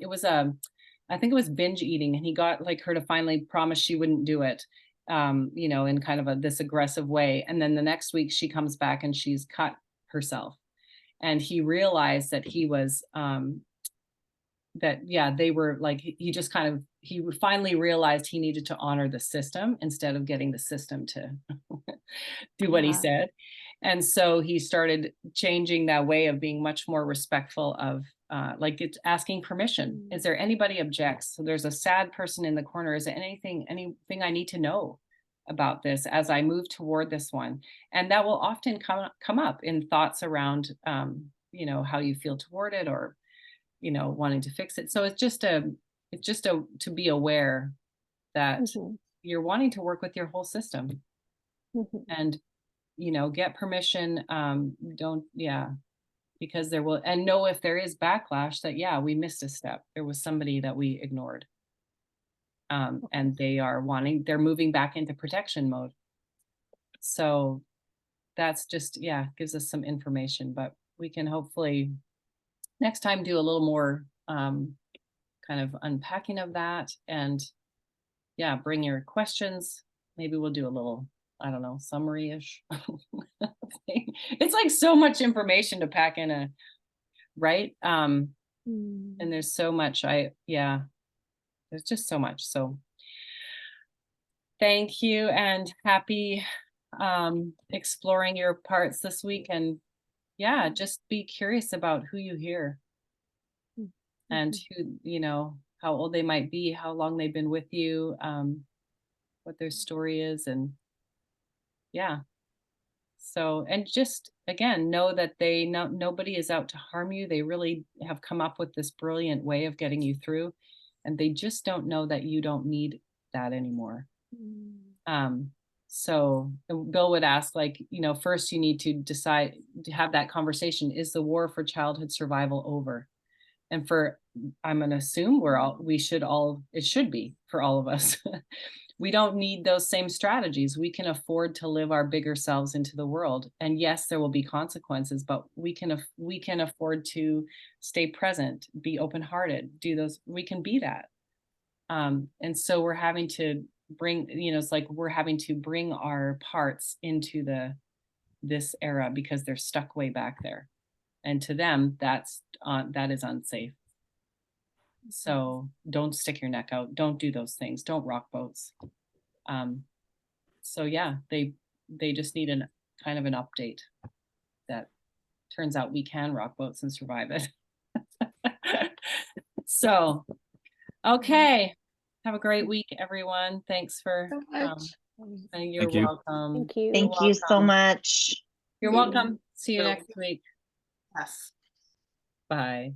I think it was binge eating, and he got like her to finally promise she wouldn't do it, in kind of this aggressive way. And then the next week she comes back and she's cut herself. And he realized that he was, they were like, he just kind of, he finally realized he needed to honor the system instead of getting the system to do what he Yeah. said. And so he started changing that way of being much more respectful of like it's asking permission. Is there anybody objects? So there's a sad person in the corner. Is there anything I need to know about this as I move toward this one? And that will often come up in thoughts around you know, how you feel toward it, or, you know, wanting to fix it. So it's just to be aware that Mhm. you're wanting to work with your whole system, Mhm. and, you know, get permission. Don't, yeah, because there will, and know if there is backlash that, yeah, we missed a step. There was somebody that we ignored. And they're moving back into protection mode. So that's just, yeah, gives us some information, but we can hopefully next time do a little more kind of unpacking of that. And yeah, bring your questions. Maybe we'll do a little, I don't know, summary-ish thing. It's like so much information to pack in a, right? And there's so much, yeah, there's just so much. So thank you, and happy exploring your parts this week. And yeah, just be curious about who you hear, and who, you know, how old they might be, how long they've been with you, what their story is. And yeah, so, and just again, know that nobody is out to harm you. They really have come up with this brilliant way of getting you through, and they just don't know that you don't need that anymore. So Bill would ask, like, you know, first you need to decide to have that conversation. Is the war for childhood survival over? And I'm going to assume it should be for all of us. We don't need those same strategies. We can afford to live our bigger selves into the world. And yes, there will be consequences, but we can afford to stay present, be open-hearted, we can be that. And so we're having to bring, you know, it's like we're having to bring our parts into this era because they're stuck way back there. And to them, that is unsafe. So don't stick your neck out. Don't do those things. Don't rock boats. So yeah, they just need an kind of an update that turns out we can rock boats and survive it. So, okay. Have a great week, everyone. Thanks for, So much. you're Thank you. welcome. Thank you. Thank you so welcome. much. You're welcome. See you next week. Yes. Bye.